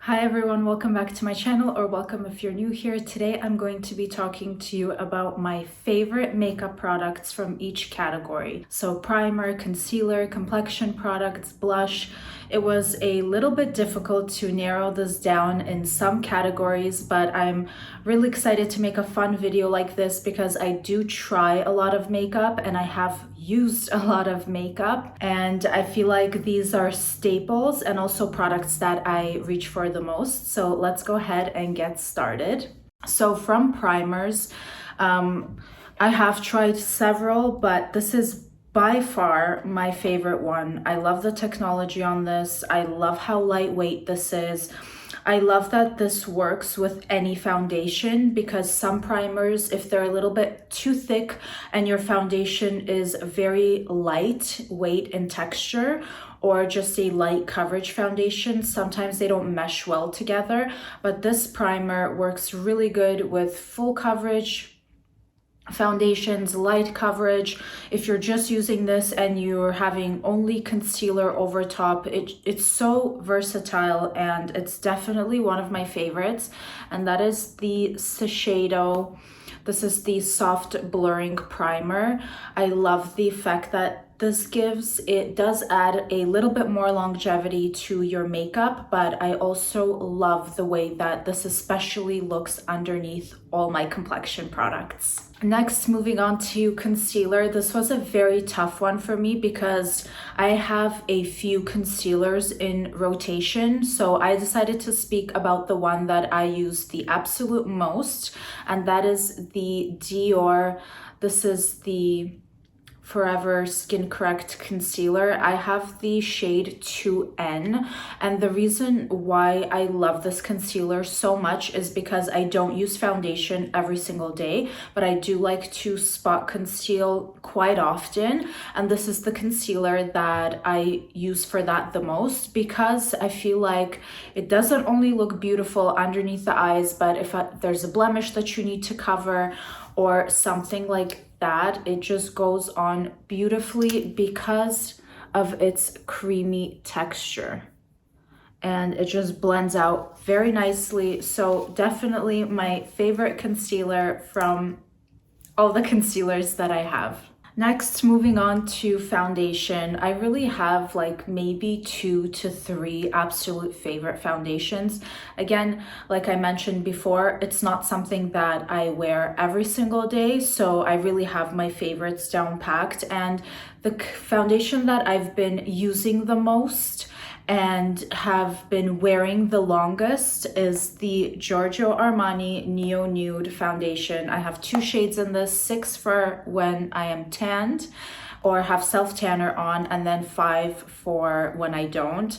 Hi everyone, welcome back to my channel, or welcome if you're new here. Today I'm going to be talking to you about my favorite makeup products from each category. So primer, concealer, complexion products, blush. It was a little bit difficult to narrow this down in some categories, but I'm really excited to make a fun video like this because I do try a lot of makeup and I have used a lot of makeup, and I feel like these are staples and also products that I reach for the most. So let's go ahead and get started. So from primers, I have tried several, but this is by far my favorite one. I love the technology on this. I love how lightweight this is. I love that this works with any foundation, because some primers, if they're a little bit too thick and your foundation is very lightweight in texture or just a light coverage foundation, sometimes they don't mesh well together. But this primer works really good with full coverage foundations, light coverage. If you're just using this and you're having only concealer over top, it's so versatile, and it's definitely one of my favorites. And that is the Shiseido. This is the soft blurring primer. I love the effect that this gives. It does add a little bit more longevity to your makeup, but I also love the way that this especially looks underneath all my complexion products. Next, moving on to concealer. This was a very tough one for me because I have a few concealers in rotation. So I decided to speak about the one that I use the absolute most, and that is the Dior. This is the Forever Skin Correct concealer. I have the shade 2N, and the reason why I love this concealer so much is because I don't use foundation every single day, but I do like to spot conceal quite often, and this is the concealer that I use for that the most, because I feel like it doesn't only look beautiful underneath the eyes, but if there's a blemish that you need to cover or something like that, it just goes on beautifully because of its creamy texture, and it just blends out very nicely. So definitely my favorite concealer from all the concealers that I have. Next, moving on to foundation. I really have like maybe 2 to 3 absolute favorite foundations. Again, like I mentioned before, it's not something that I wear every single day, so I really have my favorites down packed. And the foundation that I've been using the most and have been wearing the longest is the Giorgio Armani Neo Nude foundation. I have 2 shades in this, 6 for when I am tanned or have self tanner on, and then 5 for when I don't.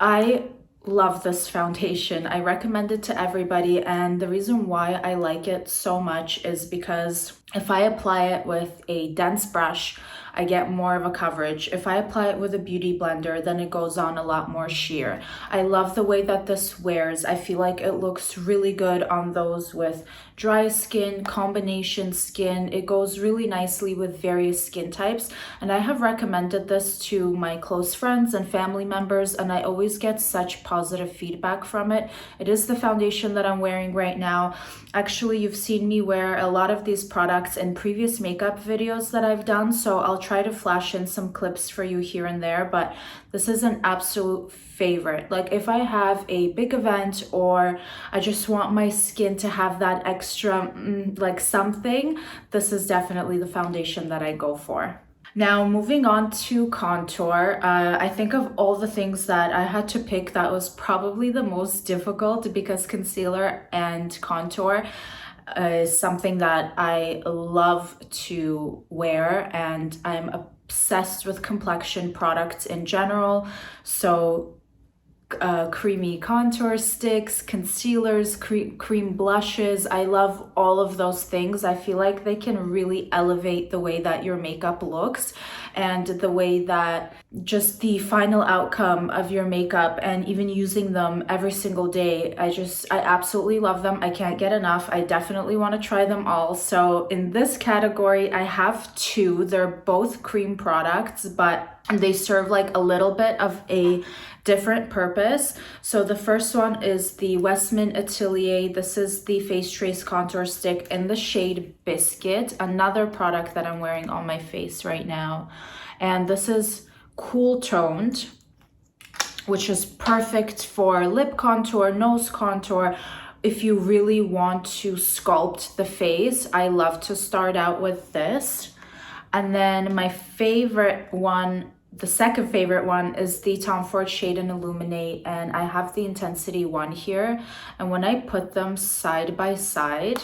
I love this foundation. I recommend it to everybody, and the reason why I like it so much is because if I apply it with a dense brush, I get more of a coverage. If I apply it with a beauty blender, then it goes on a lot more sheer. I love the way that this wears. I feel like it looks really good on those with dry skin, combination skin. It goes really nicely with various skin types, and I have recommended this to my close friends and family members, and I always get such positive feedback from it. It is the foundation that I'm wearing right now. Actually, you've seen me wear a lot of these products in previous makeup videos that I've done, so I'll try to flash in some clips for you here and there, but this is an absolute favorite. Like if I have a big event or I just want my skin to have that extra like something, this is definitely the foundation that I go for. Now, moving on to contour, I think of all the things that I had to pick, that was probably the most difficult, because concealer and contour is something that I love to wear, and I'm obsessed with complexion products in general. So creamy contour sticks, concealers, cream blushes. I love all of those things. I feel like they can really elevate the way that your makeup looks and the way that just the final outcome of your makeup, and even using them every single day. I absolutely love them. I can't get enough. I definitely want to try them all. So in this category, I have 2. They're both cream products, but they serve like a little bit of a different purpose. So the first one is the Westman Atelier. This is the Face Trace Contour Stick in the shade Biscuit, another product that I'm wearing on my face right now. And this is cool toned, which is perfect for lip contour, nose contour. If you really want to sculpt the face, I love to start out with this. And then my favorite one, the second favorite one, is the Tom Ford Shade and Illuminate, and I have the Intensity one here. And when I put them side by side,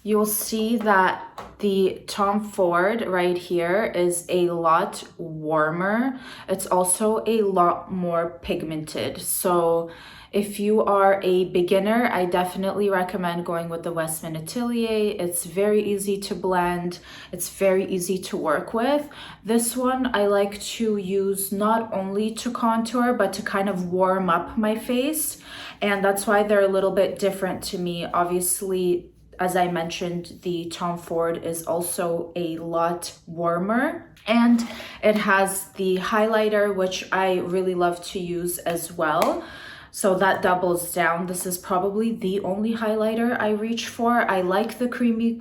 you'll see that the Tom Ford right here is a lot warmer. It's also a lot more pigmented. So if you are a beginner, I definitely recommend going with the Westman Atelier. It's very easy to blend. It's very easy to work with. This one I like to use not only to contour, but to kind of warm up my face. And that's why they're a little bit different to me. Obviously, as I mentioned, the Tom Ford is also a lot warmer, and it has the highlighter, which I really love to use as well. So that doubles down. This is probably the only highlighter I reach for. I like the creamy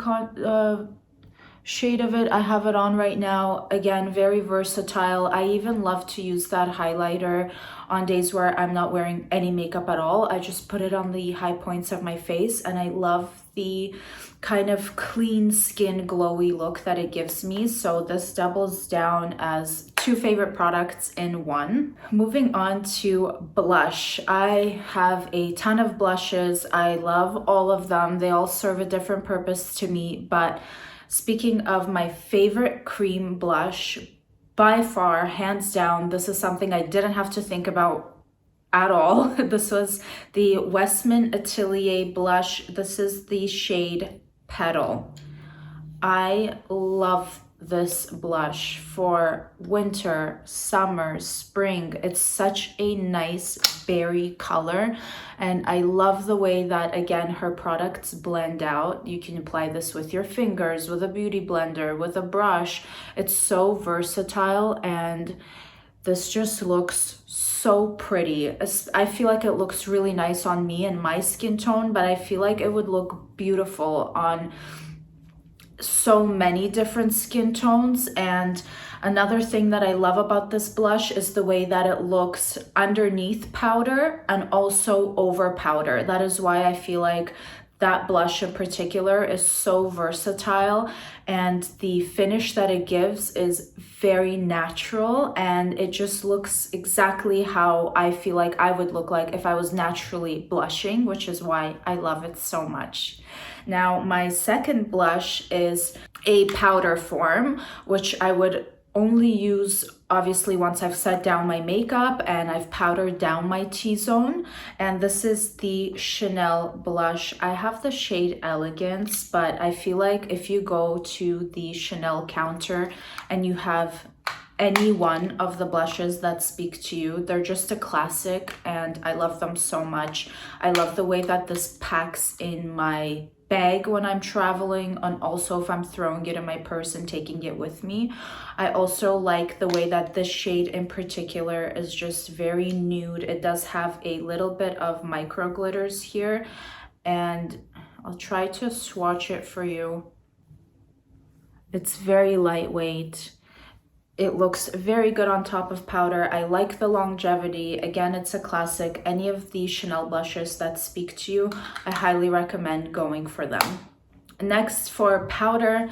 shade of it. I have it on right now. Again, very versatile. I even love to use that highlighter on days where I'm not wearing any makeup at all. I just put it on the high points of my face, and I love the kind of clean skin glowy look that it gives me. So this doubles down as two favorite products in one. Moving on to blush. I have a ton of blushes. I love all of them. They all serve a different purpose to me, but speaking of my favorite cream blush, by far, hands down, this is something I didn't have to think about at all. This was the Westman Atelier blush. This is the shade Petal. I love this blush for winter, summer, spring. It's such a nice berry color, and I love the way that, again, her products blend out. You can apply this with your fingers, with a beauty blender, with a brush. It's so versatile, and this just looks so pretty. I feel like it looks really nice on me and my skin tone, but I feel like it would look beautiful on so many different skin tones. And another thing that I love about this blush is the way that it looks underneath powder and also over powder. That is why I feel like that blush in particular is so versatile, and the finish that it gives is very natural, and it just looks exactly how I feel like I would look like if I was naturally blushing, which is why I love it so much. Now, my second blush is a powder form, which I would only use obviously once I've set down my makeup and I've powdered down my T-zone. And this is the Chanel blush. I have the shade Elegance, but I feel like if you go to the Chanel counter and you have any one of the blushes that speak to you, they're just a classic, and I love them so much. I love the way that this packs in my bag when I'm traveling, and also if I'm throwing it in my purse and taking it with me. I also like the way that this shade in particular is just very nude. It does have a little bit of micro glitters here, and I'll try to swatch it for you. It's very lightweight. It looks very good on top of powder. I like the longevity. Again, it's a classic. Any of the Chanel blushes that speak to you, I highly recommend going for them. Next, for powder,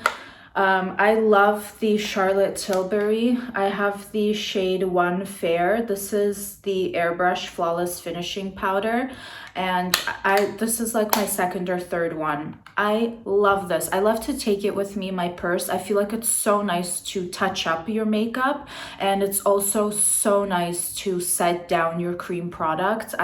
I love the Charlotte Tilbury. I have the shade One Fair. This is the Airbrush Flawless Finishing Powder, and this is like my second or third one. I love this. I love to take it with me in my purse. I feel like it's so nice to touch up your makeup, and it's also so nice to set down your cream product.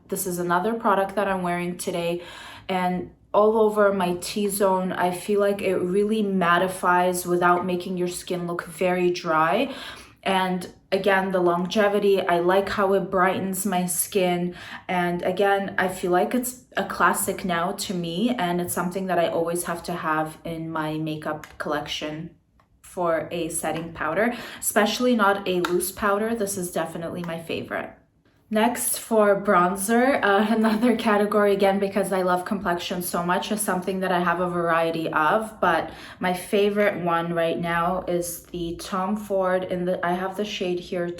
This is another product that I'm wearing today, and all over my T-zone, I feel like it really mattifies without making your skin look very dry. And again, the longevity, I like how it brightens my skin. And again, I feel like it's a classic now to me, and it's something that I always have to have in my makeup collection for a setting powder, especially not a loose powder. This is definitely my favorite. Next for bronzer, another category again because I love complexion so much is something that I have a variety of, but my favorite one right now is the Tom Ford I have the shade here,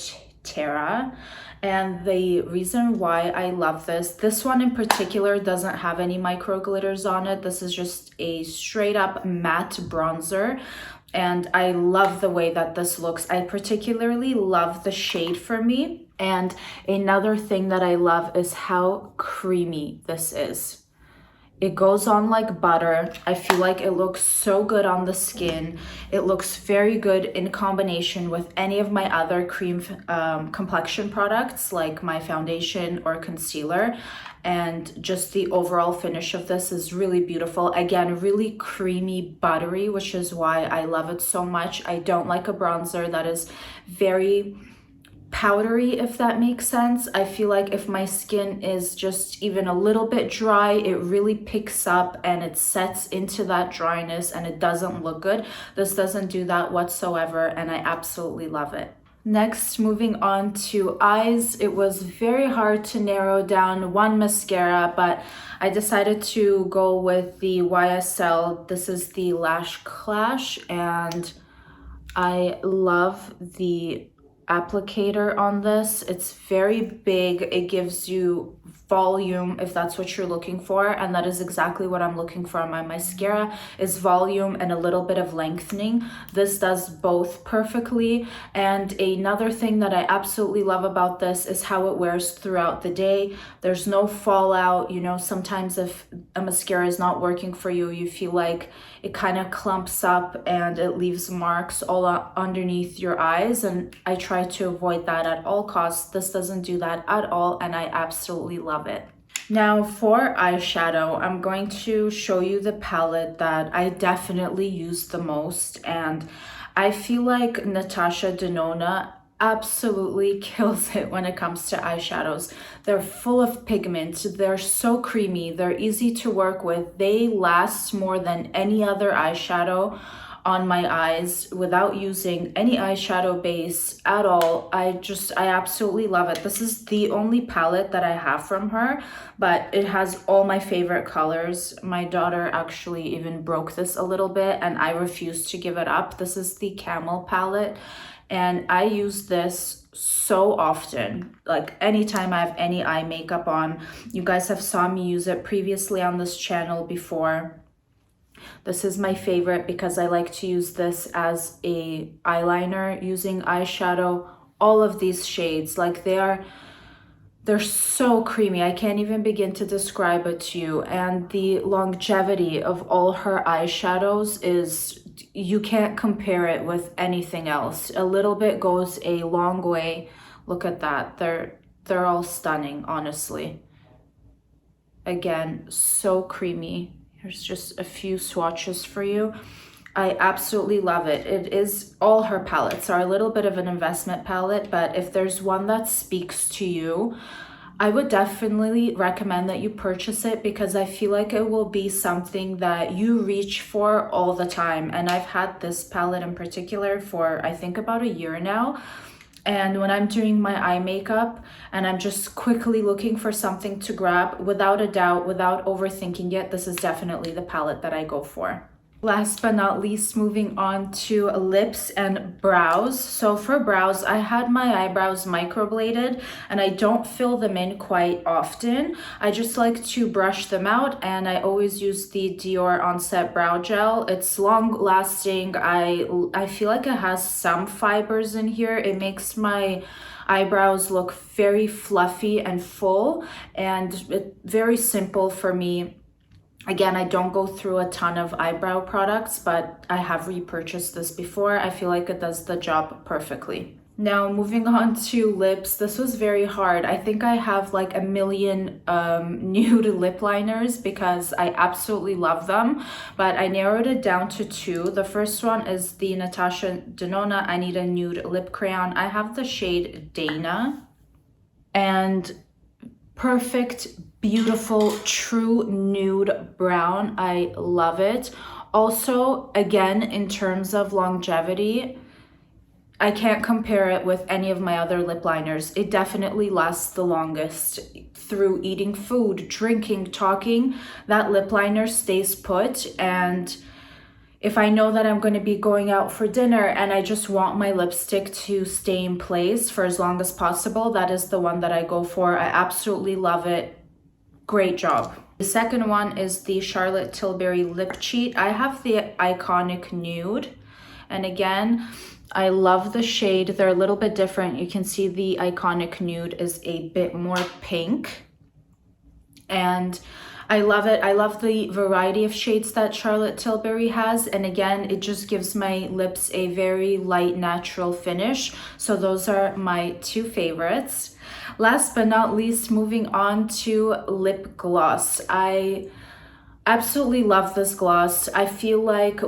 Terra. And the reason why I love this one in particular doesn't have any micro glitters on it. This is just a straight up matte bronzer. And I love the way that this looks. I particularly love the shade for me. And another thing that I love is how creamy this is. It goes on like butter. I feel like it looks so good on the skin. It looks very good in combination with any of my other cream complexion products like my foundation or concealer. And just the overall finish of this is really beautiful. Again, really creamy, buttery, which is why I love it so much. I don't like a bronzer that is very powdery, if that makes sense. I feel like if my skin is just even a little bit dry, it really picks up and it sets into that dryness and it doesn't look good. This doesn't do that whatsoever, and I absolutely love it. Next, moving on to eyes. It was very hard to narrow down one mascara, but I decided to go with the YSL. This is the Lash Clash, and I love the applicator on this. It's very big. It gives you volume if that's what you're looking for, and that is exactly what I'm looking for on my mascara, is volume and a little bit of lengthening. This does both perfectly. And another thing that I absolutely love about this is how it wears throughout the day. There's no fallout. You know, sometimes if a mascara is not working for you, you feel like it kind of clumps up and it leaves marks all underneath your eyes, and I try to avoid that at all costs. This doesn't do that at all, and I absolutely love it. Now for eyeshadow, I'm going to show you the palette that I definitely use the most, and I feel like Natasha Denona absolutely kills it when it comes to eyeshadows. They're full of pigment, they're so creamy, they're easy to work with, they last more than any other eyeshadow on my eyes without using any eyeshadow base at all. I absolutely love it. This is the only palette that I have from her, but it has all my favorite colors. My daughter actually even broke this a little bit and I refused to give it up. This is the Camel palette, and I use this so often, like anytime I have any eye makeup on. You guys have saw me use it previously on this channel before. This is my favorite because I like to use this as a eyeliner using eyeshadow. All of these shades, like they're so creamy. I can't even begin to describe it to you. And the longevity of all her eyeshadows is, you can't compare it with anything else. A little bit goes a long way. Look at that. They're all stunning, honestly. Again, so creamy. Here's just a few swatches for you. I absolutely love it. It is, all her palettes are a little bit of an investment palette, but if there's one that speaks to you, I would definitely recommend that you purchase it, because I feel like it will be something that you reach for all the time. And I've had this palette in particular for I think about a year now. And when I'm doing my eye makeup and I'm just quickly looking for something to grab, without a doubt, without overthinking it, this is definitely the palette that I go for. Last but not least, moving on to lips and brows. So for brows, I had my eyebrows microbladed and I don't fill them in quite often. I just like to brush them out, and I always use the Dior Onset Brow Gel. It's long lasting. I feel like it has some fibers in here. It makes my eyebrows look very fluffy and full, and very simple for me. Again, I don't go through a ton of eyebrow products, but I have repurchased this before. I feel like it does the job perfectly. Now, moving on to lips. This was very hard. I think I have like a million nude lip liners because I absolutely love them, but I narrowed it down to two. The first one is the Natasha Denona I Need a Nude Lip Crayon. I have the shade Dana, and perfect, beautiful, true nude brown. I love it. Also, again, in terms of longevity, I can't compare it with any of my other lip liners. It definitely lasts the longest. Through eating food, drinking, talking, that lip liner stays put. And if I know that I'm going to be going out for dinner and I just want my lipstick to stay in place for as long as possible, that is the one that I go for. I absolutely love it. Great job. The second one is the Charlotte Tilbury Lip Cheat. I have the Iconic Nude. And again, I love the shade. They're a little bit different. You can see the Iconic Nude is a bit more pink. And I love it. I love the variety of shades that Charlotte Tilbury has. And again, it just gives my lips a very light, natural finish. So those are my two favorites. Last but not least, moving on to lip gloss. I absolutely love this gloss. I feel like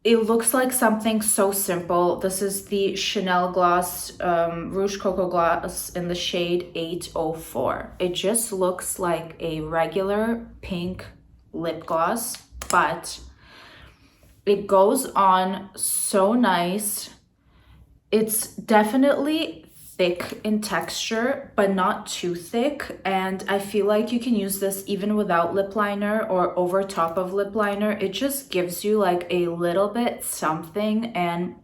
it looks like something so simple. This is the Chanel gloss, Rouge Coco gloss in the shade 804. It just looks like a regular pink lip gloss, but it goes on so nice. It's definitely thick in texture, but not too thick. And I feel like you can use this even without lip liner or over top of lip liner. It just gives you like a little bit something, and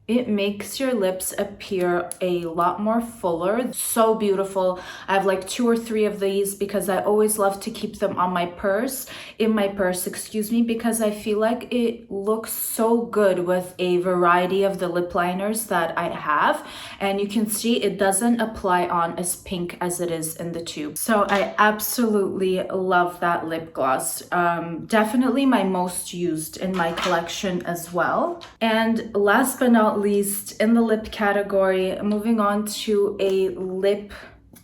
it makes your lips appear a lot more fuller. So beautiful. I have like 2 or 3 of these because I always love to keep them on my purse, excuse me, because I feel like it looks so good with a variety of the lip liners that I have. And you can see it doesn't apply on as pink as it is in the tube. So I absolutely love that lip gloss. Definitely my most used in my collection as well. And last but not least, in the lip category, moving on to a lip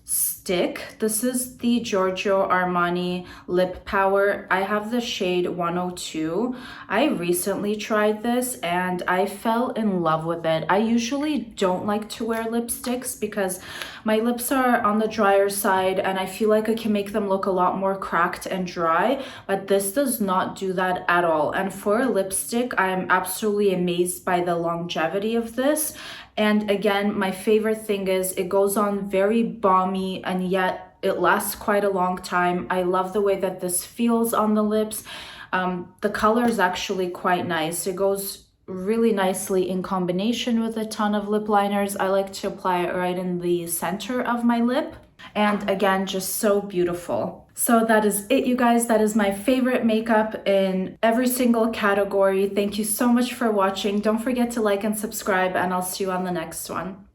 stick. This is the Giorgio Armani Lip Power. I have the shade 102. I recently tried this and I fell in love with it. I usually don't like to wear lipsticks because my lips are on the drier side and I feel like I can make them look a lot more cracked and dry, but this does not do that at all. And for a lipstick, I am absolutely amazed by the longevity of this. And again, my favorite thing is it goes on very balmy and yet it lasts quite a long time. I love the way that this feels on the lips. The color is actually quite nice. It goes really nicely in combination with a ton of lip liners. I like to apply it right in the center of my lip. And again, just so beautiful. So that is it, you guys. That is my favorite makeup in every single category. Thank you so much for watching. Don't forget to like and subscribe, and I'll see you on the next one.